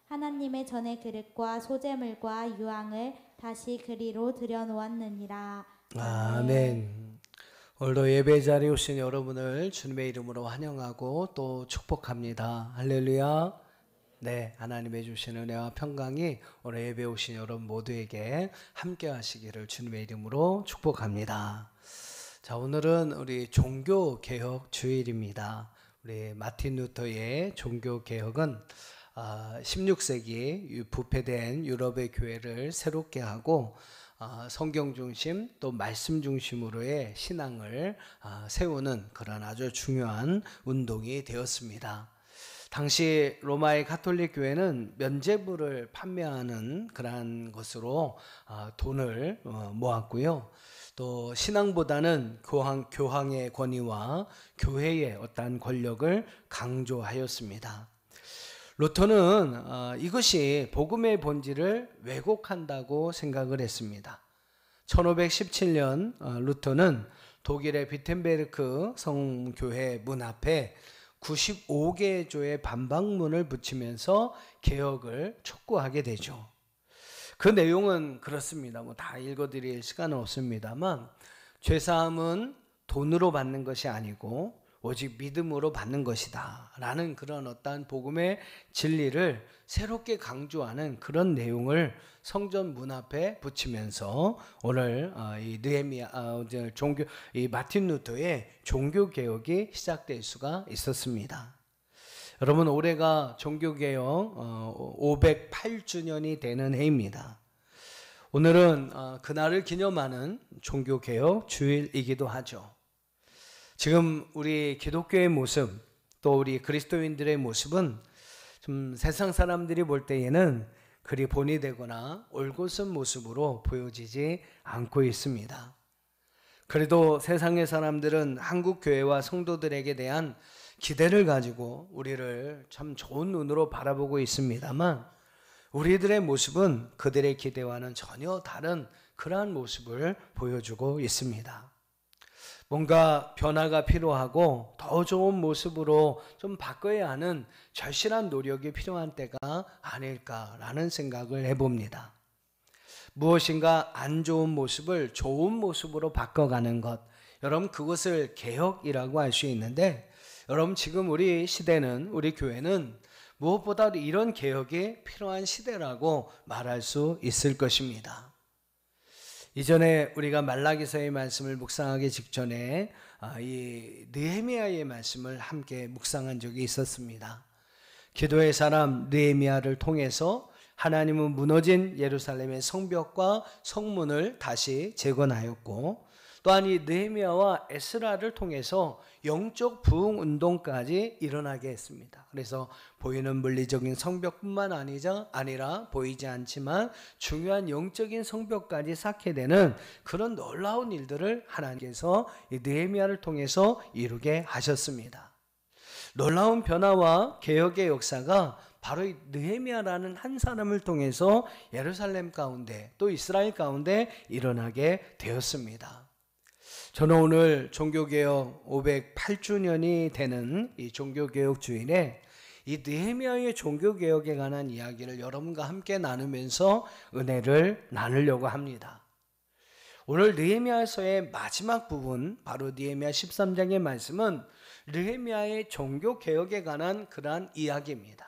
하나님의 전의 그릇과 소재물과 유황을 다시 그리로 들여놓았느니라. 아멘. 오늘도 예배 자리에 오신 여러분을 주님의 이름으로 환영하고 또 축복합니다. 할렐루야. 네, 하나님의 주신 은혜와 평강이 오늘 예배 오신 여러분 모두에게 함께 하시기를 주님의 이름으로 축복합니다. 자, 오늘은 우리 종교개혁 주일입니다. 우리 마틴 루터의 종교개혁은 16세기 부패된 유럽의 교회를 새롭게 하고 성경 중심 또 말씀 중심으로의 신앙을 세우는 그런 아주 중요한 운동이 되었습니다. 당시 로마의 가톨릭 교회는 면죄부를 판매하는 그러한 것으로 돈을 모았고요. 또 신앙보다는 교황의 권위와 교회의 어떠한 권력을 강조하였습니다. 루터는 이것이 복음의 본질을 왜곡한다고 생각을 했습니다. 1517년 루터는 독일의 비텐베르크 성교회 문 앞에 95개의 조의 반박문을 붙이면서 개혁을 촉구하게 되죠. 그 내용은 그렇습니다. 다 읽어드릴 시간은 없습니다만, 죄사함은 돈으로 받는 것이 아니고 오직 믿음으로 받는 것이다 라는 그런 어떠한 복음의 진리를 새롭게 강조하는 그런 내용을 성전 문 앞에 붙이면서 오늘 이 마틴 루터의 종교개혁이 시작될 수가 있었습니다. 여러분, 올해가 종교개혁 508주년이 되는 해입니다. 오늘은 그날을 기념하는 종교개혁 주일이기도 하죠. 지금 우리 기독교의 모습, 또 우리 그리스도인들의 모습은 좀 세상 사람들이 볼 때에는 그리 본이 되거나 올곧은 모습으로 보여지지 않고 있습니다. 그래도 세상의 사람들은 한국 교회와 성도들에게 대한 기대를 가지고 우리를 참 좋은 눈으로 바라보고 있습니다만, 우리들의 모습은 그들의 기대와는 전혀 다른 그러한 모습을 보여주고 있습니다. 뭔가 변화가 필요하고 더 좋은 모습으로 좀 바꿔야 하는 절실한 노력이 필요한 때가 아닐까라는 생각을 해봅니다. 무엇인가 안 좋은 모습을 좋은 모습으로 바꿔가는 것, 여러분 그것을 개혁이라고 할 수 있는데, 여러분 지금 우리 시대는, 우리 교회는 무엇보다 이런 개혁이 필요한 시대라고 말할 수 있을 것입니다. 이전에 우리가 말라기서의 말씀을 묵상하기 직전에 이 느헤미야의 말씀을 함께 묵상한 적이 있었습니다. 기도의 사람 느헤미야를 통해서 하나님은 무너진 예루살렘의 성벽과 성문을 다시 재건하였고, 또한 이 느헤미야와 에스라를 통해서 영적 부흥 운동까지 일어나게 했습니다. 그래서 보이는 물리적인 성벽뿐만 아니라 보이지 않지만 중요한 영적인 성벽까지 쌓게 되는 그런 놀라운 일들을 하나님께서 이 느헤미야를 통해서 이루게 하셨습니다. 놀라운 변화와 개혁의 역사가 바로 이 느헤미야라는 한 사람을 통해서 예루살렘 가운데 또 이스라엘 가운데 일어나게 되었습니다. 저는 오늘 종교개혁 508주년이 되는 이 종교개혁 주일에 이 느헤미야의 종교개혁에 관한 이야기를 여러분과 함께 나누면서 은혜를 나누려고 합니다. 오늘 느헤미야서의 마지막 부분, 바로 느헤미야 13장의 말씀은 느헤미야의 종교개혁에 관한 그러한 이야기입니다.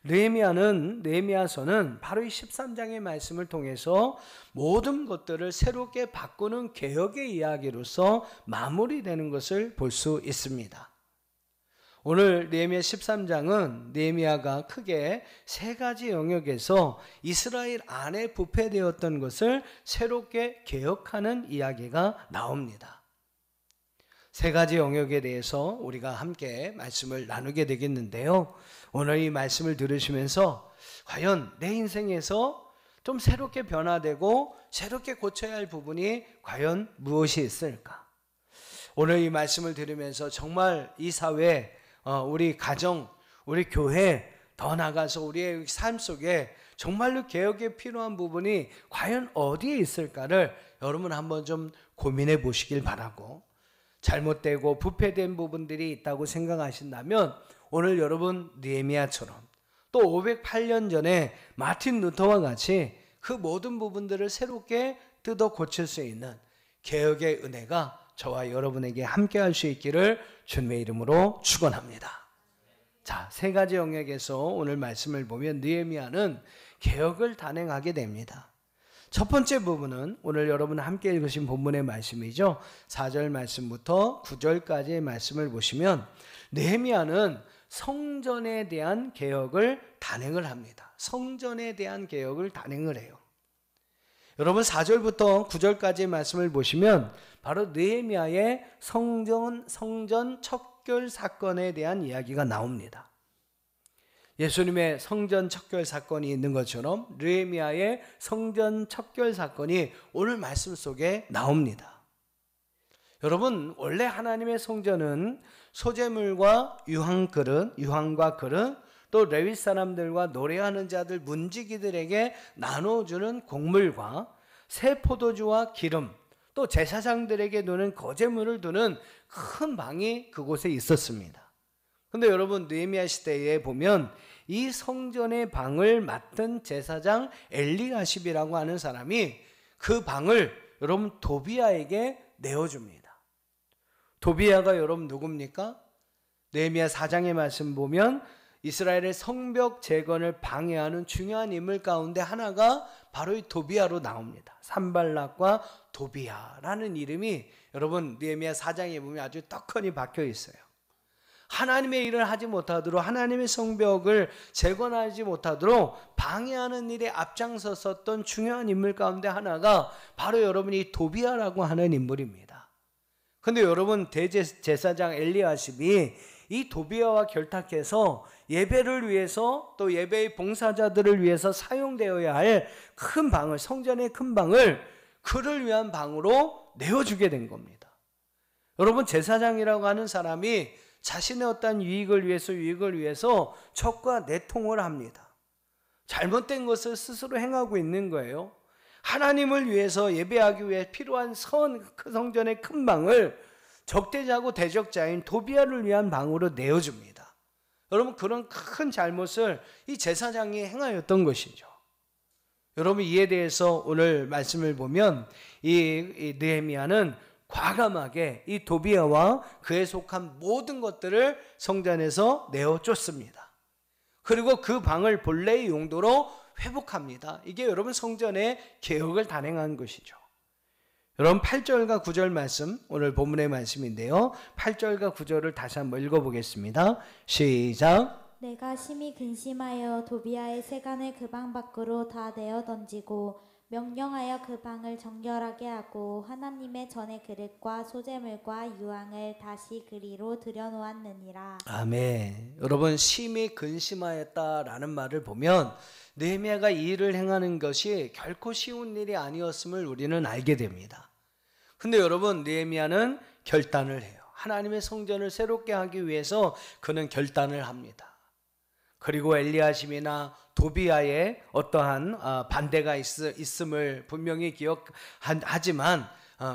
느헤미야서는 바로 이 13장의 말씀을 통해서 모든 것들을 새롭게 바꾸는 개혁의 이야기로서 마무리되는 것을 볼 수 있습니다. 오늘 느헤미야 13장은 느헤미야가 크게 세 가지 영역에서 이스라엘 안에 부패되었던 것을 새롭게 개혁하는 이야기가 나옵니다. 세 가지 영역에 대해서 우리가 함께 말씀을 나누게 되겠는데요. 오늘 이 말씀을 들으시면서 과연 내 인생에서 좀 새롭게 변화되고 새롭게 고쳐야 할 부분이 과연 무엇이 있을까? 오늘 이 말씀을 들으면서 정말 이 사회, 우리 가정, 우리 교회, 더 나아가서 우리의 삶 속에 정말로 개혁에 필요한 부분이 과연 어디에 있을까를 여러분 한번 좀 고민해 보시길 바라고, 잘못되고 부패된 부분들이 있다고 생각하신다면 오늘 여러분 느헤미야처럼 또 508년 전에 마틴 루터와 같이 그 모든 부분들을 새롭게 뜯어 고칠 수 있는 개혁의 은혜가 저와 여러분에게 함께 할 수 있기를 주님의 이름으로 축원합니다. 자, 세 가지 영역에서 오늘 말씀을 보면 느헤미야는 개혁을 단행하게 됩니다. 첫 번째 부분은 오늘 여러분 함께 읽으신 본문의 말씀이죠. 4절 말씀부터 9절까지의 말씀을 보시면 느헤미야는 성전에 대한 개혁을 단행을 합니다. 성전에 대한 개혁을 단행을 해요. 여러분 4절부터 9절까지의 말씀을 보시면 바로 느헤미야의 성전 척결 사건에 대한 이야기가 나옵니다. 예수님의 성전 척결 사건이 있는 것처럼 느헤미야의 성전 척결 사건이 오늘 말씀 속에 나옵니다. 여러분 원래 하나님의 성전은 소재물과 유황과 그릇, 또 레위 사람들과 노래하는 자들 문지기들에게 나눠주는 곡물과 새 포도주와 기름, 또 제사장들에게 두는 거제물을 두는 큰 방이 그곳에 있었습니다. 근데 여러분 느헤미야 시대에 보면 이 성전의 방을 맡은 제사장 엘리야십이라고 하는 사람이 그 방을 여러분 도비야에게 내어줍니다. 도비야가 여러분 누굽니까? 느헤미야 4장의 말씀 보면 이스라엘의 성벽 재건을 방해하는 중요한 인물 가운데 하나가 바로 이 도비야로 나옵니다. 산발락과 도비야라는 이름이 여러분 느헤미야 4장에 보면 아주 떡하니 박혀 있어요. 하나님의 일을 하지 못하도록 하나님의 성벽을 재건하지 못하도록 방해하는 일에 앞장섰었던 중요한 인물 가운데 하나가 바로 여러분이 도비야라고 하는 인물입니다. 근데 여러분 대제사장 엘리야십이 이 도비야와 결탁해서 예배를 위해서 또 예배의 봉사자들을 위해서 사용되어야 할 큰 방을, 성전의 큰 방을 그를 위한 방으로 내어주게 된 겁니다. 여러분 제사장이라고 하는 사람이 자신의 어떤 유익을 위해서 척과 내통을 합니다. 잘못된 것을 스스로 행하고 있는 거예요. 하나님을 위해서 예배하기 위해 필요한 그 성전의 큰 방을 적대자고 대적자인 도비야를 위한 방으로 내어줍니다. 여러분 그런 큰 잘못을 이 제사장이 행하였던 것이죠. 여러분 이에 대해서 오늘 말씀을 보면 이 느헤미야는 과감하게 이 도비야와 그에 속한 모든 것들을 성전에서 내어쫓습니다. 그리고 그 방을 본래의 용도로 회복합니다. 이게 여러분 성전의 개혁을 단행한 것이죠. 여러분 8절과 9절 말씀, 오늘 본문의 말씀인데요. 8절과 9절을 다시 한번 읽어보겠습니다. 시작. 내가 심히 근심하여 도비야의 세간을 그 방 밖으로 다 내어 던지고 명령하여 그 방을 정결하게 하고 하나님의 전의 그릇과 소재물과 유황을 다시 그리로 들여놓았느니라. 아멘. 여러분 심히 근심하였다라는 말을 보면 느헤미야가 이 일을 행하는 것이 결코 쉬운 일이 아니었음을 우리는 알게 됩니다. 근데 여러분 느헤미야는 결단을 해요. 하나님의 성전을 새롭게 하기 위해서 그는 결단을 합니다. 그리고 엘리야십이나 도비야의 어떠한 반대가 있음을 분명히 기억하지만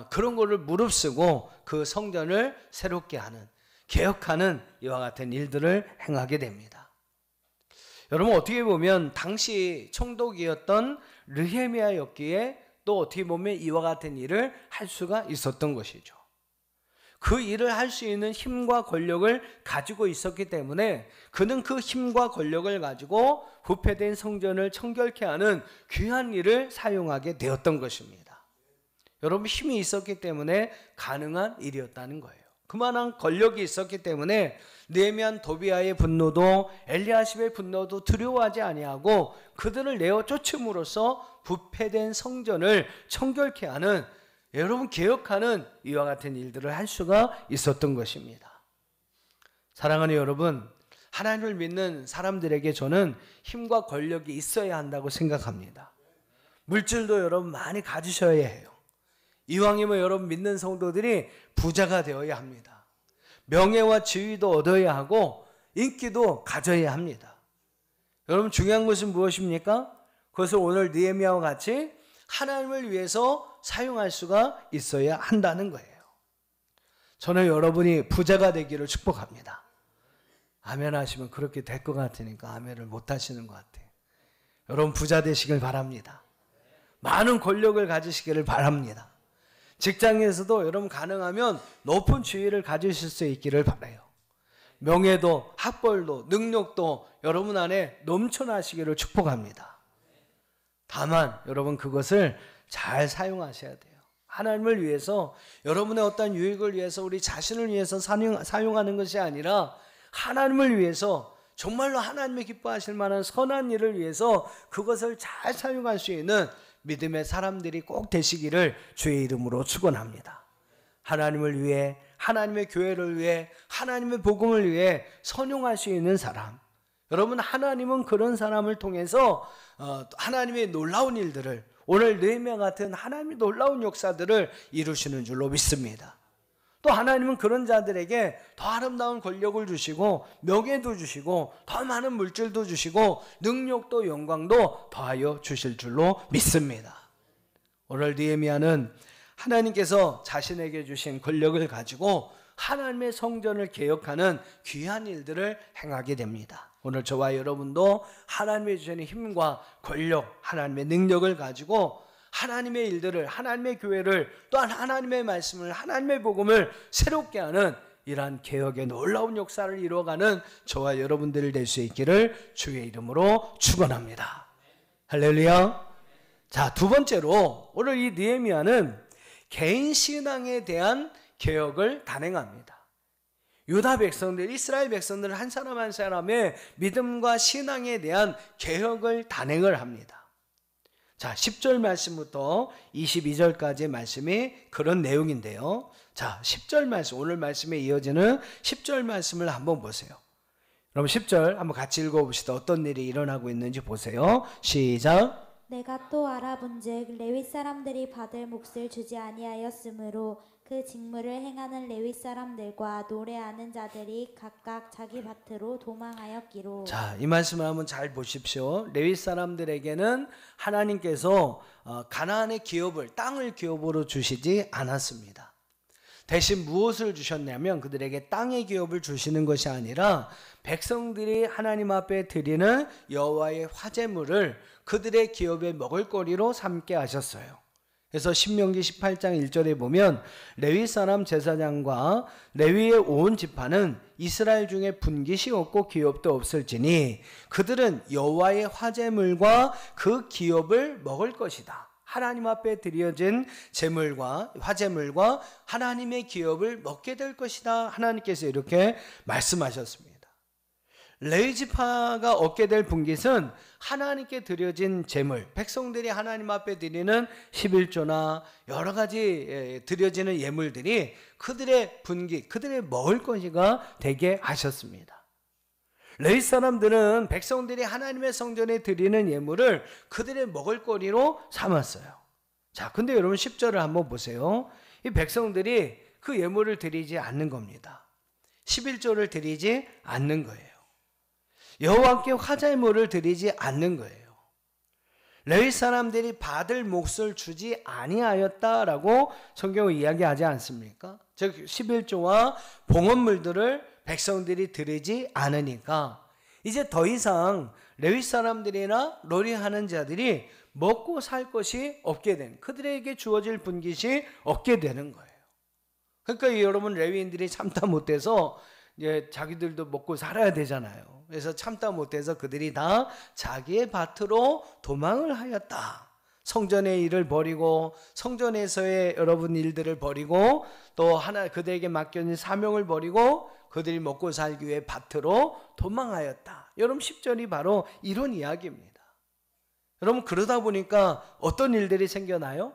그런 거를 무릅쓰고 그 성전을 새롭게 하는, 개혁하는 이와 같은 일들을 행하게 됩니다. 여러분 어떻게 보면 당시 총독이었던 느헤미야였기에 또 어떻게 보면 이와 같은 일을 할 수가 있었던 것이죠. 그 일을 할 수 있는 힘과 권력을 가지고 있었기 때문에 그는 그 힘과 권력을 가지고 부패된 성전을 청결케 하는 귀한 일을 사용하게 되었던 것입니다. 여러분 힘이 있었기 때문에 가능한 일이었다는 거예요. 그만한 권력이 있었기 때문에 느헤미야 도비야의 분노도 엘리야십의 분노도 두려워하지 아니하고 그들을 내어 쫓음으로써 부패된 성전을 청결케 하는, 여러분 개혁하는 이와 같은 일들을 할 수가 있었던 것입니다. 사랑하는 여러분, 하나님을 믿는 사람들에게 저는 힘과 권력이 있어야 한다고 생각합니다. 물질도 여러분 많이 가지셔야 해요. 이왕이면 여러분 믿는 성도들이 부자가 되어야 합니다. 명예와 지위도 얻어야 하고 인기도 가져야 합니다. 여러분 중요한 것은 무엇입니까? 그것을 오늘 느헤미야와 같이 하나님을 위해서 사용할 수가 있어야 한다는 거예요. 저는 여러분이 부자가 되기를 축복합니다. 아멘 하시면 그렇게 될 것 같으니까 아멘을 못 하시는 것 같아요. 여러분 부자 되시길 바랍니다. 많은 권력을 가지시기를 바랍니다. 직장에서도 여러분 가능하면 높은 지위를 가지실 수 있기를 바라요. 명예도 학벌도 능력도 여러분 안에 넘쳐나시기를 축복합니다. 다만 여러분 그것을 잘 사용하셔야 돼요. 하나님을 위해서, 여러분의 어떤 유익을 위해서, 우리 자신을 위해서 사용하는 것이 아니라 하나님을 위해서, 정말로 하나님이 기뻐하실 만한 선한 일을 위해서 그것을 잘 사용할 수 있는 믿음의 사람들이 꼭 되시기를 주의 이름으로 축원합니다. 하나님을 위해, 하나님의 교회를 위해, 하나님의 복음을 위해 선용할 수 있는 사람, 여러분 하나님은 그런 사람을 통해서 하나님의 놀라운 일들을, 오늘 느헤미야 같은 하나님의 놀라운 역사들을 이루시는 줄로 믿습니다. 또 하나님은 그런 자들에게 더 아름다운 권력을 주시고 명예도 주시고 더 많은 물질도 주시고 능력도 영광도 더하여 주실 줄로 믿습니다. 오늘 느헤미야는 하나님께서 자신에게 주신 권력을 가지고 하나님의 성전을 개혁하는 귀한 일들을 행하게 됩니다. 오늘 저와 여러분도 하나님의 주시는 힘과 권력, 하나님의 능력을 가지고 하나님의 일들을, 하나님의 교회를, 또한 하나님의 말씀을, 하나님의 복음을 새롭게 하는 이러한 개혁의 놀라운 역사를 이루어가는 저와 여러분들이 될 수 있기를 주의 이름으로 축원합니다. 할렐루야. 자, 두 번째로 오늘 이 느헤미야는 개인 신앙에 대한 개혁을 단행합니다. 유다 백성들, 이스라엘 백성들 한 사람 한 사람의 믿음과 신앙에 대한 개혁을 단행을 합니다. 자, 10절 말씀부터 22절까지의 말씀이 그런 내용인데요. 자, 10절 말씀, 오늘 말씀에 이어지는 10절 말씀을 한번 보세요. 그럼 10절 한번 같이 읽어봅시다. 어떤 일이 일어나고 있는지 보세요. 시작. 내가 또 알아본즉 레위 사람들이 받을 몫을 주지 아니하였으므로 그 직무를 행하는 레위 사람들과 노래하는 자들이 각각 자기 밭으로 도망하였기로. 자, 이 말씀을 한번 잘 보십시오. 레위 사람들에게는 하나님께서 가나안의 기업을, 땅을 기업으로 주시지 않았습니다. 대신 무엇을 주셨냐면 그들에게 땅의 기업을 주시는 것이 아니라 백성들이 하나님 앞에 드리는 여호와의 화제물을 그들의 기업의 먹을거리로 삼게 하셨어요. 그래서 신명기 18장 1절에 보면 레위 사람 제사장과 레위의 온 지파는 이스라엘 중에 분깃이 없고 기업도 없을지니 그들은 여호와의 화제물과 그 기업을 먹을 것이다. 하나님 앞에 드려진 제물과 화제물과 하나님의 기업을 먹게 될 것이다. 하나님께서 이렇게 말씀하셨습니다. 레위 지파가 얻게 될 분깃은 하나님께 드려진 제물, 백성들이 하나님 앞에 드리는 11조나 여러 가지 드려지는 예물들이 그들의 분깃, 그들의 먹을 것이가 되게 하셨습니다. 레위 사람들은 백성들이 하나님의 성전에 드리는 예물을 그들의 먹을거리로 삼았어요. 자, 근데 여러분 10절을 한번 보세요. 이 백성들이 그 예물을 드리지 않는 겁니다. 11조를 드리지 않는 거예요. 여호와께 화제물을 드리지 않는 거예요. 레위 사람들이 받을 몫을 주지 아니하였다라고 성경은 이야기하지 않습니까? 즉 11조와 봉헌물들을 백성들이 드리지 않으니까 이제 더 이상 레위 사람들이나 노래하는 자들이 먹고 살 것이 없게 된, 그들에게 주어질 분깃이 없게 되는 거예요. 그러니까 여러분 레위인들이 참다 못해서 이제 자기들도 먹고 살아야 되잖아요. 그래서 참다 못해서 그들이 다 자기의 밭으로 도망을 하였다. 성전의 일을 버리고 성전에서의 여러분 일들을 버리고 또 그들에게 맡겨진 사명을 버리고 그들이 먹고 살기 위해 밭으로 도망하였다. 여러분 10절이 바로 이런 이야기입니다. 여러분 그러다 보니까 어떤 일들이 생겨나요?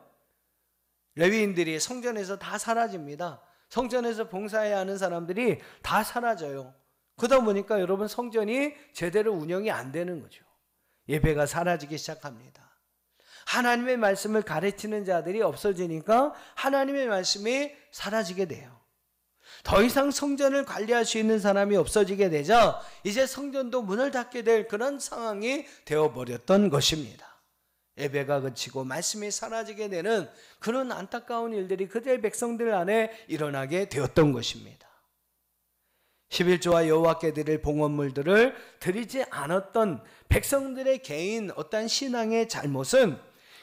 레위인들이 성전에서 다 사라집니다. 성전에서 봉사해야 하는 사람들이 다 사라져요. 그러다 보니까 여러분 성전이 제대로 운영이 안 되는 거죠. 예배가 사라지기 시작합니다. 하나님의 말씀을 가르치는 자들이 없어지니까 하나님의 말씀이 사라지게 돼요. 더 이상 성전을 관리할 수 있는 사람이 없어지게 되자 이제 성전도 문을 닫게 될 그런 상황이 되어버렸던 것입니다. 예배가 그치고 말씀이 사라지게 되는 그런 안타까운 일들이 그들의 백성들 안에 일어나게 되었던 것입니다. 11조와 여호와께 드릴 봉헌물들을 드리지 않았던 백성들의 개인 어떤 신앙의 잘못은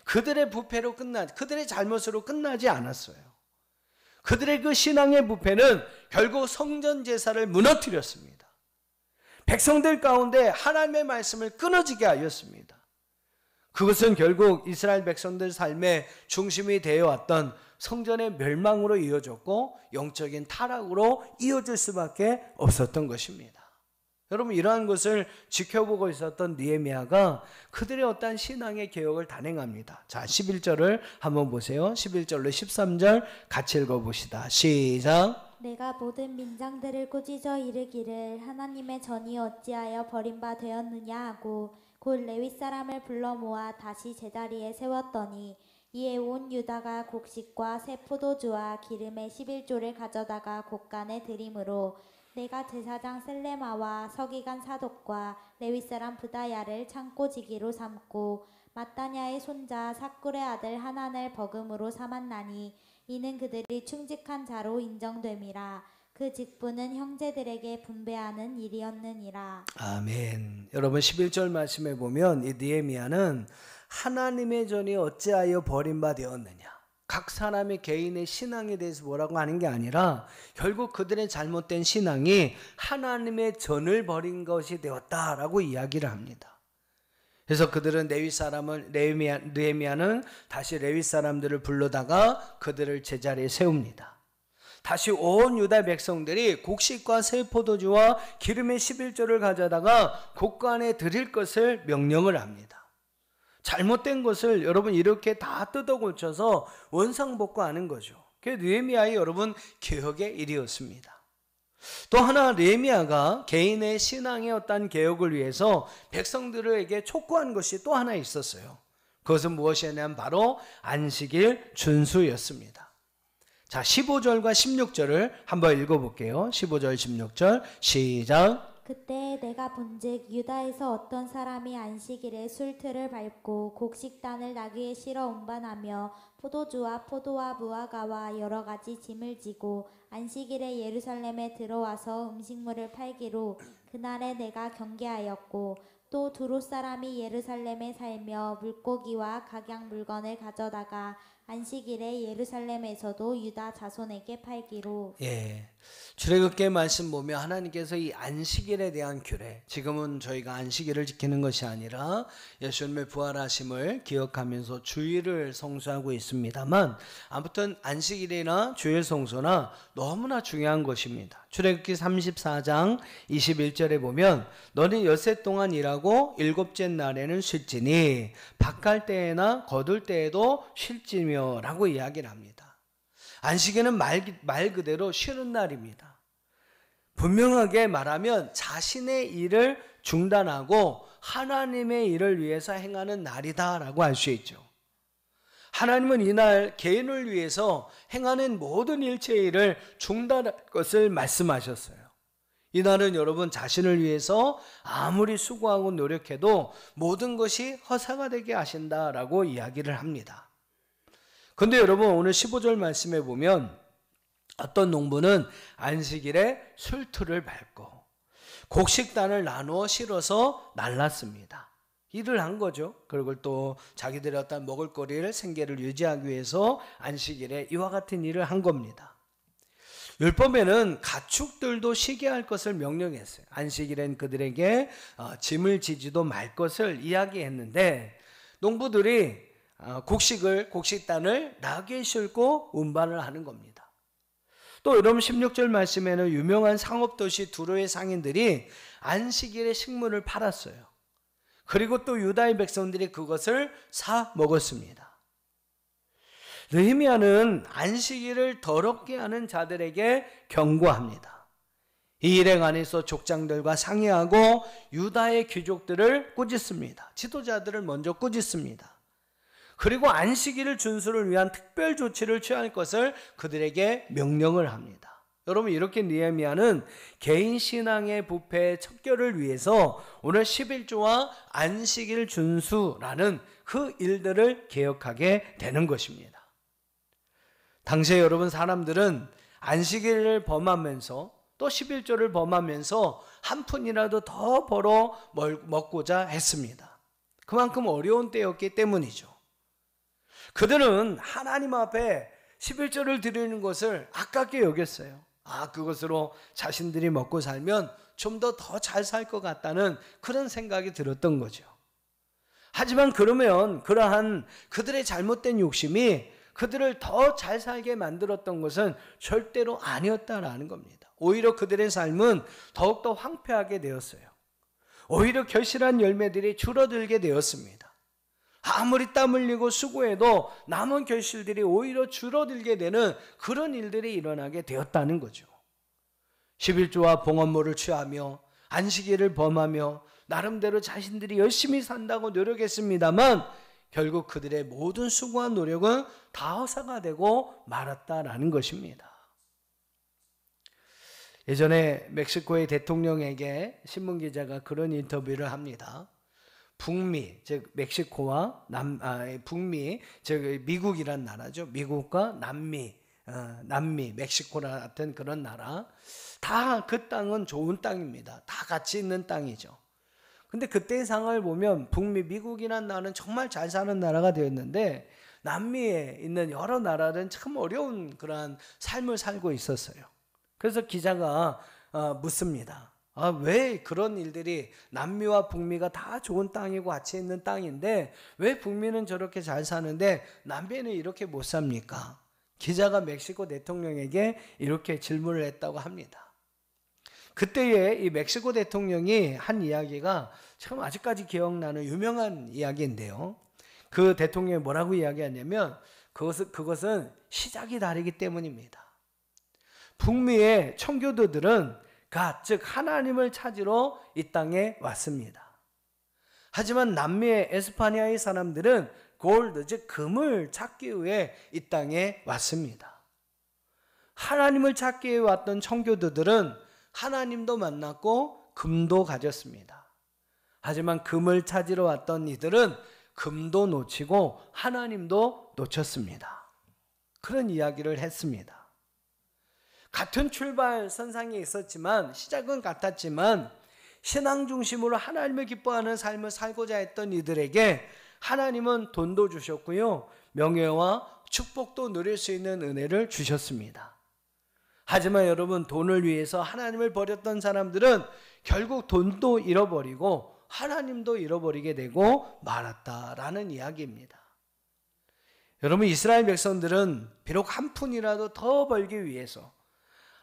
그들의 부패로 그들의 잘못으로 끝나지 않았어요. 그들의 그 신앙의 부패는 결국 성전 제사를 무너뜨렸습니다. 백성들 가운데 하나님의 말씀을 끊어지게 하였습니다. 그것은 결국 이스라엘 백성들 삶의 중심이 되어 왔던 성전의 멸망으로 이어졌고 영적인 타락으로 이어질 수밖에 없었던 것입니다. 여러분, 이러한 것을 지켜보고 있었던 느헤미야가 그들의 어떠한 신앙의 개혁을 단행합니다. 자, 11절을 한번 보세요. 11절로 13절 같이 읽어봅시다. 시작. 내가 모든 민장들을 꾸짖어 이르기를 하나님의 전이 어찌하여 버림바 되었느냐 하고 곧 레위 사람을 불러 모아 다시 제자리에 세웠더니 이에 온 유다가 곡식과 새 포도주와 기름의 11조를 가져다가 곳간에 드림으로 내가 제사장 셀레마와 서기관 사독과 레위 사람 브다야를 창고지기로 삼고 마따냐의 손자 삭굴의 아들 하난을 버금으로 삼았나니 이는 그들이 충직한 자로 인정됨이라. 그 직분은 형제들에게 분배하는 일이었느니라. 아멘. 여러분, 11절 말씀에 보면 이 느헤미야는 하나님의 전이 어찌하여 버림바 되었느냐, 각 사람의 개인의 신앙에 대해서 뭐라고 하는 게 아니라 결국 그들의 잘못된 신앙이 하나님의 전을 버린 것이 되었다라고 이야기를 합니다. 그래서 그들은 느헤미야는 다시 레위 사람들을 불러다가 그들을 제자리에 세웁니다. 다시 온 유다 백성들이 곡식과 새 포도주와 기름의 11조를 가져다가 곳간에 드릴 것을 명령을 합니다. 잘못된 것을 여러분 이렇게 다 뜯어 고쳐서 원상복구하는 거죠. 그게 느헤미야의 여러분 개혁의 일이었습니다. 또 하나 느헤미야가 개인의 신앙의 어떤 개혁을 위해서 백성들에게 촉구한 것이 또 하나 있었어요. 그것은 무엇이냐면 바로 안식일 준수였습니다. 자, 15절과 16절을 한번 읽어볼게요. 15절 16절 시작. 그때 내가 본즉 유다에서 어떤 사람이 안식일에 술틀을 밟고 곡식단을 나귀에 실어 운반하며 포도주와 포도와 무화과와 여러 가지 짐을 지고 안식일에 예루살렘에 들어와서 음식물을 팔기로 그날에 내가 경계하였고 또 두롯 사람이 예루살렘에 살며 물고기와 각양 물건을 가져다가 안식일에 예루살렘에서도 유다 자손에게 팔기로. 출애굽기 말씀 보면 하나님께서 이 안식일에 대한 규례, 지금은 저희가 안식일을 지키는 것이 아니라 예수님의 부활하심을 기억하면서 주일을 성수하고 있습니다만, 아무튼 안식일이나 주일 성수나 너무나 중요한 것입니다. 출애굽기 34장 21절에 보면 너는 엿새 동안 일하고 일곱째 날에는 쉴지니 밭갈 때에나 거둘 때에도 쉴지며 라고 이야기를 합니다. 안식일은 말 그대로 쉬는 날입니다. 분명하게 말하면 자신의 일을 중단하고 하나님의 일을 위해서 행하는 날이다라고 할 수 있죠. 하나님은 이날 개인을 위해서 행하는 모든 일체의 일을 중단할 것을 말씀하셨어요. 이날은 여러분 자신을 위해서 아무리 수고하고 노력해도 모든 것이 허사가 되게 하신다라고 이야기를 합니다. 그런데 여러분 오늘 15절 말씀에 보면 어떤 농부는 안식일에 술틀을 밟고 곡식단을 나누어 실어서 날랐습니다. 일을 한 거죠. 그리고 또 자기들의 어떤 먹을거리를 생계를 유지하기 위해서 안식일에 이와 같은 일을 한 겁니다. 율법에는 가축들도 쉬게 할 것을 명령했어요. 안식일엔 그들에게 짐을 지지도 말 것을 이야기했는데 농부들이 곡식단을 나귀에 싣고 운반을 하는 겁니다. 또 여러분 16절 말씀에는 유명한 상업도시 두로의 상인들이 안식일에 식물을 팔았어요. 그리고 또 유다의 백성들이 그것을 사 먹었습니다. 느헤미야는 안식일을 더럽게 하는 자들에게 경고합니다. 이 일행 안에서 족장들과 상의하고 유다의 귀족들을 꾸짖습니다. 지도자들을 먼저 꾸짖습니다. 그리고 안식일을 준수를 위한 특별 조치를 취할 것을 그들에게 명령을 합니다. 여러분 이렇게 느헤미야는 개인 신앙의 부패의 척결을 위해서 오늘 11조와 안식일 준수라는 그 일들을 개혁하게 되는 것입니다. 당시에 여러분 사람들은 안식일을 범하면서 또 11조를 범하면서 한 푼이라도 더 벌어 먹고자 했습니다. 그만큼 어려운 때였기 때문이죠. 그들은 하나님 앞에 11조를 드리는 것을 아깝게 여겼어요. 그것으로 자신들이 먹고 살면 좀 더 잘 살 것 같다는 그런 생각이 들었던 거죠. 하지만 그러면 그러한 그들의 잘못된 욕심이 그들을 더 잘 살게 만들었던 것은 절대로 아니었다라는 겁니다. 오히려 그들의 삶은 더욱더 황폐하게 되었어요. 오히려 결실한 열매들이 줄어들게 되었습니다. 아무리 땀 흘리고 수고해도 남은 결실들이 오히려 줄어들게 되는 그런 일들이 일어나게 되었다는 거죠. 11조와 봉헌물을 취하며 안식일을 범하며 나름대로 자신들이 열심히 산다고 노력했습니다만 결국 그들의 모든 수고와 노력은 다 허사가 되고 말았다라는 것입니다. 예전에 멕시코의 대통령에게 신문기자가 그런 인터뷰를 합니다. 북미, 즉 멕시코와 북미, 즉 미국이란 나라죠. 미국과 남미, 멕시코라 같은 그런 나라. 다 그 땅은 좋은 땅입니다. 다 같이 있는 땅이죠. 근데 그때의 상황을 보면 북미, 미국이란 나라는 정말 잘 사는 나라가 되었는데 남미에 있는 여러 나라는 참 어려운 그러한 삶을 살고 있었어요. 그래서 기자가 묻습니다. 왜 그런 일들이 남미와 북미가 다 좋은 땅이고 같이 있는 땅인데 왜 북미는 저렇게 잘 사는데 남미는 이렇게 못 삽니까? 기자가 멕시코 대통령에게 이렇게 질문을 했다고 합니다. 그때에 이 멕시코 대통령이 한 이야기가 참 아직까지 기억나는 유명한 이야기인데요. 그 대통령이 뭐라고 이야기하냐면 그것은 시작이 다르기 때문입니다. 북미의 청교도들은 즉 하나님을 찾으러 이 땅에 왔습니다. 하지만 남미의 에스파니아의 사람들은 골드, 즉 금을 찾기 위해 이 땅에 왔습니다. 하나님을 찾기 위해 왔던 청교도들은 하나님도 만났고 금도 가졌습니다. 하지만 금을 찾으러 왔던 이들은 금도 놓치고 하나님도 놓쳤습니다. 그런 이야기를 했습니다. 같은 출발 선상에 있었지만 시작은 같았지만 신앙 중심으로 하나님을 기뻐하는 삶을 살고자 했던 이들에게 하나님은 돈도 주셨고요, 명예와 축복도 누릴 수 있는 은혜를 주셨습니다. 하지만 여러분, 돈을 위해서 하나님을 버렸던 사람들은 결국 돈도 잃어버리고 하나님도 잃어버리게 되고 말았다라는 이야기입니다. 여러분, 이스라엘 백성들은 비록 한 푼이라도 더 벌기 위해서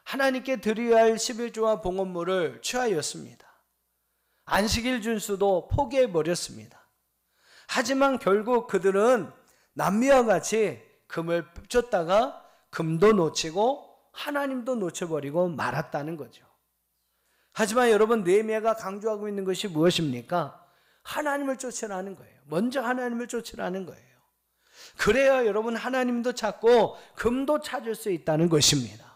하나님께 드려야 할 11조와 봉헌물을 취하였습니다. 안식일 준수도 포기해버렸습니다. 하지만 결국 그들은 남미와 같이 금을 쫓다가 금도 놓치고 하나님도 놓쳐버리고 말았다는 거죠. 하지만 여러분, 느헤미야가 강조하고 있는 것이 무엇입니까? 하나님을 쫓으라는 거예요. 먼저 하나님을 쫓으라는 거예요. 그래야 여러분 하나님도 찾고 금도 찾을 수 있다는 것입니다.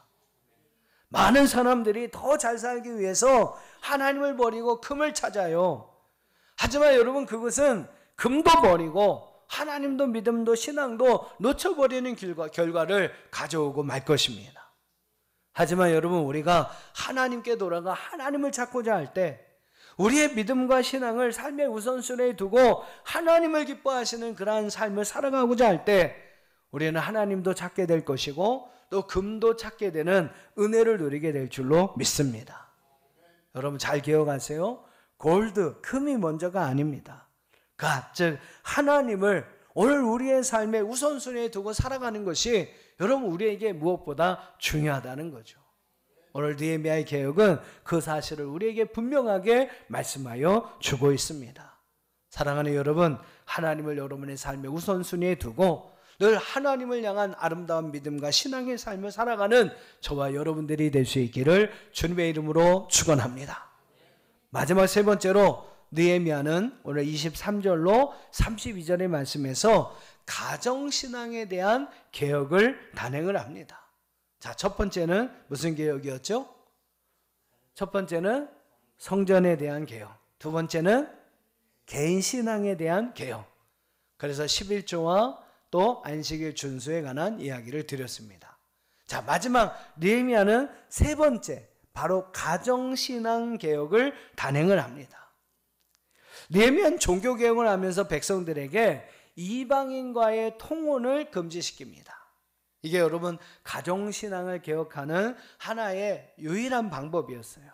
많은 사람들이 더 잘 살기 위해서 하나님을 버리고 금을 찾아요. 하지만 여러분, 그것은 금도 버리고 하나님도 믿음도 신앙도 놓쳐버리는 결과를 가져오고 말 것입니다. 하지만 여러분, 우리가 하나님께 돌아가 하나님을 찾고자 할 때 우리의 믿음과 신앙을 삶의 우선순위에 두고 하나님을 기뻐하시는 그러한 삶을 살아가고자 할 때 우리는 하나님도 찾게 될 것이고 또 금도 찾게 되는 은혜를 누리게 될 줄로 믿습니다. 여러분 잘 기억하세요. 골드, 금이 먼저가 아닙니다. 즉 하나님을 오늘 우리의 삶의 우선순위에 두고 살아가는 것이 여러분 우리에게 무엇보다 중요하다는 거죠. 오늘 느헤미야의 개혁은 그 사실을 우리에게 분명하게 말씀하여 주고 있습니다. 사랑하는 여러분, 하나님을 여러분의 삶의 우선순위에 두고 늘 하나님을 향한 아름다운 믿음과 신앙의 삶을 살아가는 저와 여러분들이 될 수 있기를 주님의 이름으로 축원합니다. 마지막 세 번째로 느헤미야는 오늘 23절로 32절의 말씀에서 가정신앙에 대한 개혁을 단행을 합니다. 자, 첫 번째는 무슨 개혁이었죠? 첫 번째는 성전에 대한 개혁, 두 번째는 개인신앙에 대한 개혁. 그래서 11조와 또 안식일 준수에 관한 이야기를 드렸습니다. 자, 마지막 느헤미야는 세 번째 바로 가정신앙 개혁을 단행을 합니다. 느헤미야는 종교 개혁을 하면서 백성들에게 이방인과의 통혼을 금지시킵니다. 이게 여러분 가정신앙을 개혁하는 하나의 유일한 방법이었어요.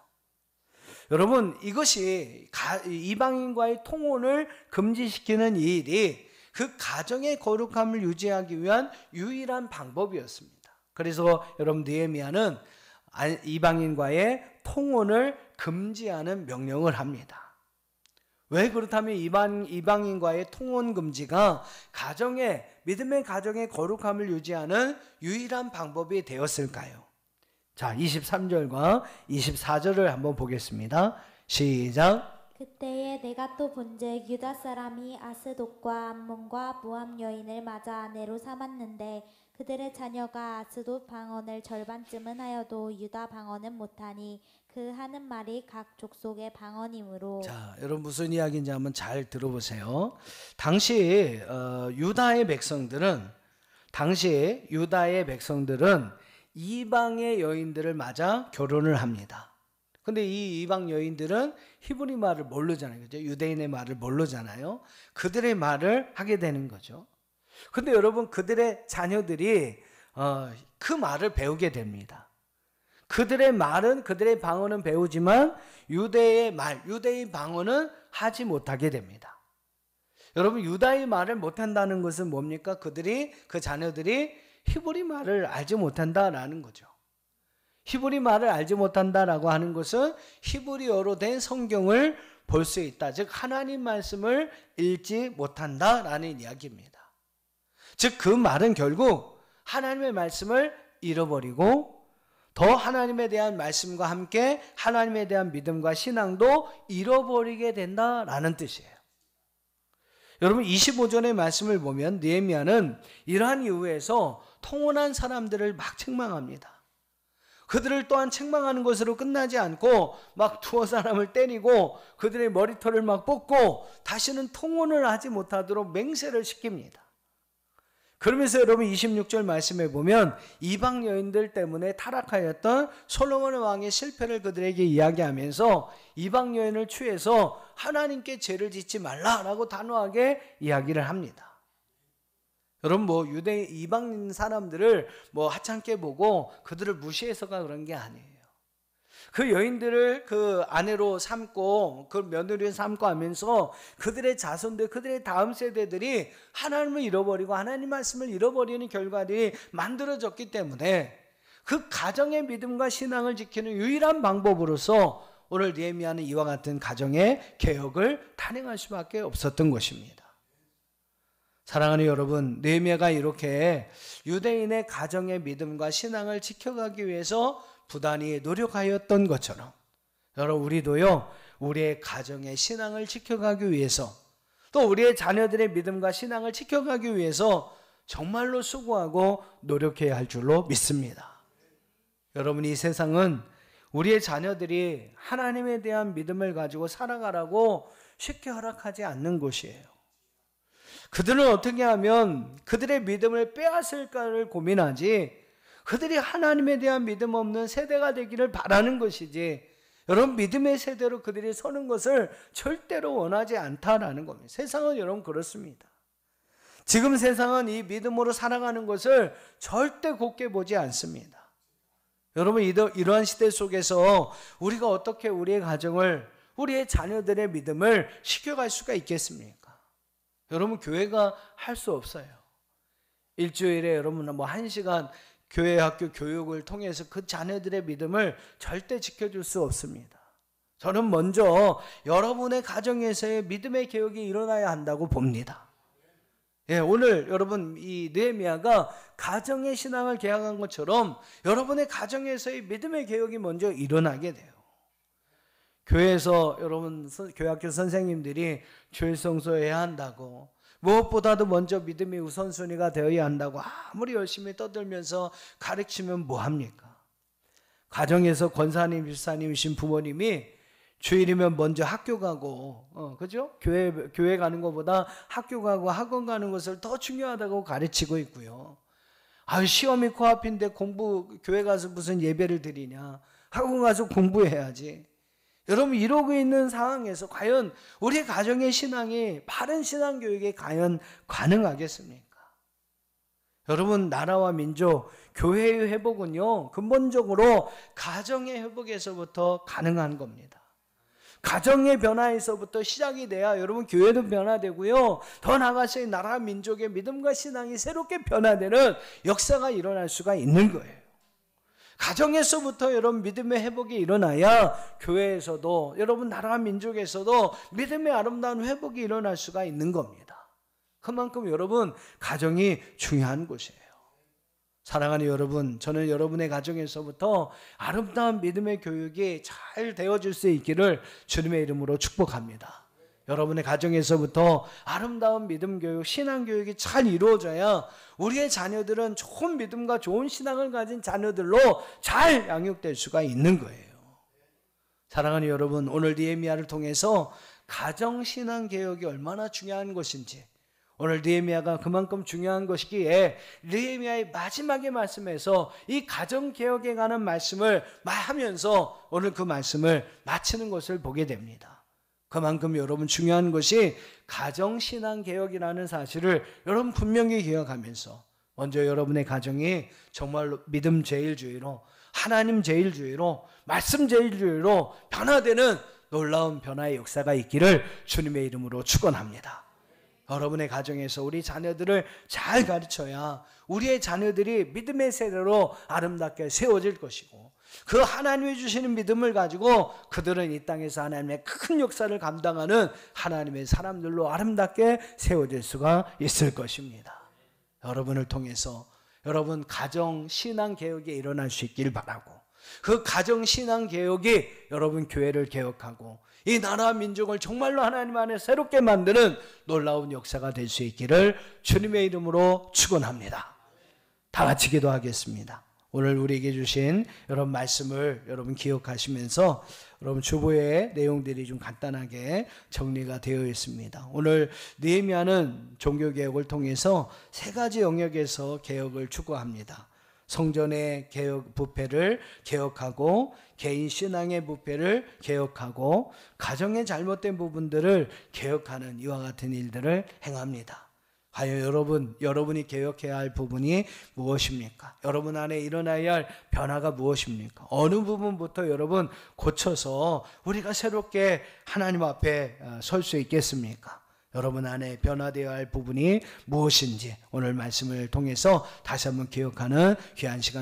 여러분 이것이 이방인과의 통혼을 금지시키는 이 일이 그 가정의 거룩함을 유지하기 위한 유일한 방법이었습니다. 그래서 여러분 느헤미야는 이방인과의 통혼을 금지하는 명령을 합니다. 왜 그렇다면 이방인과의 통혼 금지가 믿음의 가정의 거룩함을 유지하는 유일한 방법이 되었을까요? 자, 23절과 24절을 한번 보겠습니다. 시작. 그때에 내가 또 본즉 유다 사람이 아스돗과 암몬과 모압 여인을 맞아 아내로 삼았는데 그들의 자녀가 아스돗 방언을 절반쯤은 하여도 유다 방언은 못하니 그 하는 말이 각 족속의 방언이므로. 자, 여러분 무슨 이야기인지 한번 잘 들어보세요. 당시 유다의 백성들은 이방의 여인들을 맞아 결혼을 합니다. 근데 이 이방 여인들은 히브리 말을 모르잖아요. 그죠? 유대인의 말을 모르잖아요. 그들의 말을 하게 되는 거죠. 근데 여러분 그들의 자녀들이 그 말을 배우게 됩니다. 그들의 방언은 배우지만 유대의 방언은 하지 못하게 됩니다. 여러분 유다의 말을 못한다는 것은 뭡니까? 그 자녀들이 히브리 말을 알지 못한다라는 거죠. 히브리 말을 알지 못한다라고 하는 것은 히브리어로 된 성경을 볼 수 있다. 즉 하나님 말씀을 읽지 못한다라는 이야기입니다. 즉 그 말은 결국 하나님의 말씀을 잃어버리고 더 하나님에 대한 말씀과 함께 하나님에 대한 믿음과 신앙도 잃어버리게 된다라는 뜻이에요. 여러분 25절의 말씀을 보면 느헤미야는 이러한 이유에서 통혼한 사람들을 막 책망합니다. 그들을 또한 책망하는 것으로 끝나지 않고 막 두어 사람을 때리고 그들의 머리털을 막 뽑고 다시는 통혼을 하지 못하도록 맹세를 시킵니다. 그러면서 여러분 26절 말씀에 보면 이방 여인들 때문에 타락하였던 솔로몬 왕의 실패를 그들에게 이야기하면서 이방 여인을 취해서 하나님께 죄를 짓지 말라라고 단호하게 이야기를 합니다. 여러분 이방 사람들을 하찮게 보고 그들을 무시해서가 그런 게 아니에요. 그 여인들을 그 아내로 삼고 그 며느리를 삼고 하면서 그들의 자손들, 그들의 다음 세대들이 하나님을 잃어버리고 하나님 말씀을 잃어버리는 결과들이 만들어졌기 때문에 그 가정의 믿음과 신앙을 지키는 유일한 방법으로서 오늘 느헤미야는 이와 같은 가정의 개혁을 단행할 수밖에 없었던 것입니다. 사랑하는 여러분, 느헤미야가 이렇게 유대인의 가정의 믿음과 신앙을 지켜가기 위해서 부단히 노력하였던 것처럼 여러분 우리도요 우리의 가정의 신앙을 지켜가기 위해서 또 우리의 자녀들의 믿음과 신앙을 지켜가기 위해서 정말로 수고하고 노력해야 할 줄로 믿습니다. 여러분 이 세상은 우리의 자녀들이 하나님에 대한 믿음을 가지고 살아가라고 쉽게 허락하지 않는 곳이에요. 그들은 어떻게 하면 그들의 믿음을 빼앗을까를 고민하지 그들이 하나님에 대한 믿음 없는 세대가 되기를 바라는 것이지 여러분 믿음의 세대로 그들이 서는 것을 절대로 원하지 않다라는 겁니다. 세상은 여러분 그렇습니다. 지금 세상은 이 믿음으로 살아가는 것을 절대 곱게 보지 않습니다. 여러분 이러한 시대 속에서 우리가 어떻게 우리의 가정을 우리의 자녀들의 믿음을 시켜갈 수가 있겠습니까? 여러분 교회가 할 수 없어요. 일주일에 여러분 1시간 교회 학교 교육을 통해서 그 자녀들의 믿음을 절대 지켜줄 수 없습니다. 저는 먼저 여러분의 가정에서의 믿음의 개혁이 일어나야 한다고 봅니다. 오늘 여러분 이 느헤미야가 가정의 신앙을 개혁한 것처럼 여러분의 가정에서의 믿음의 개혁이 먼저 일어나게 돼요. 교회에서 여러분 교회학교 선생님들이 주일 성수해야 한다고 무엇보다도 먼저 믿음이 우선순위가 되어야 한다고 아무리 열심히 떠들면서 가르치면 뭐합니까? 가정에서 권사님, 집사님이신 부모님이 주일이면 먼저 학교 가고 그죠? 교회 가는 것보다 학교 가고 학원 가는 것을 더 중요하다고 가르치고 있고요. 시험이 코앞인데 교회 가서 무슨 예배를 드리냐? 학원 가서 공부해야지. 여러분 이러고 있는 상황에서 과연 우리 가정의 신앙이 바른 신앙교육에 과연 가능하겠습니까? 여러분 나라와 민족, 교회의 회복은요 근본적으로 가정의 회복에서부터 가능한 겁니다. 가정의 변화에서부터 시작이 돼야 여러분 교회도 변화되고요, 더 나아가서 나라 민족의 믿음과 신앙이 새롭게 변화되는 역사가 일어날 수가 있는 거예요. 가정에서부터 여러분 믿음의 회복이 일어나야 교회에서도 여러분 나라 민족에서도 믿음의 아름다운 회복이 일어날 수가 있는 겁니다. 그만큼 여러분 가정이 중요한 곳이에요. 사랑하는 여러분, 저는 여러분의 가정에서부터 아름다운 믿음의 교육이 잘 되어질 수 있기를 주님의 이름으로 축복합니다. 여러분의 가정에서부터 아름다운 믿음 교육, 신앙 교육이 잘 이루어져야 우리의 자녀들은 좋은 믿음과 좋은 신앙을 가진 자녀들로 잘 양육될 수가 있는 거예요. 사랑하는 여러분, 오늘 느헤미야를 통해서 가정 신앙 개혁이 얼마나 중요한 것인지, 오늘 느헤미야가 그만큼 중요한 것이기에 느헤미야의 마지막의 말씀에서 이 가정 개혁에 관한 말씀을 하면서 오늘 그 말씀을 마치는 것을 보게 됩니다. 그만큼 여러분 중요한 것이 가정신앙개혁이라는 사실을 여러분 분명히 기억하면서 먼저 여러분의 가정이 정말로 믿음 제일주의로, 하나님 제일주의로, 말씀 제일주의로 변화되는 놀라운 변화의 역사가 있기를 주님의 이름으로 축원합니다. 여러분의 가정에서 우리 자녀들을 잘 가르쳐야 우리의 자녀들이 믿음의 세대로 아름답게 세워질 것이고, 그 하나님이 주시는 믿음을 가지고 그들은 이 땅에서 하나님의 큰 역사를 감당하는 하나님의 사람들로 아름답게 세워질 수가 있을 것입니다. 여러분을 통해서 여러분 가정 신앙 개혁이 일어날 수 있길 바라고, 그 가정 신앙 개혁이 여러분 교회를 개혁하고 이 나라 민족을 정말로 하나님 안에 새롭게 만드는 놀라운 역사가 될 수 있기를 주님의 이름으로 축원합니다. 다 같이 기도하겠습니다. 오늘 우리에게 주신 여러분 말씀을 여러분 기억하시면서 여러분 주보의 내용들이 좀 간단하게 정리가 되어 있습니다. 오늘 느헤미야는 종교개혁을 통해서 세 가지 영역에서 개혁을 추구합니다. 성전의 개혁 부패를 개혁하고, 개인 신앙의 부패를 개혁하고, 가정의 잘못된 부분들을 개혁하는 이와 같은 일들을 행합니다. 과연 여러분이 개혁해야 할 부분이 무엇입니까? 여러분 안에 일어나야 할 변화가 무엇입니까? 어느 부분부터 여러분 고쳐서 우리가 새롭게 하나님 앞에 설 수 있겠습니까? 여러분 안에 변화되어야 할 부분이 무엇인지 오늘 말씀을 통해서 다시 한번 기억하는 귀한 시간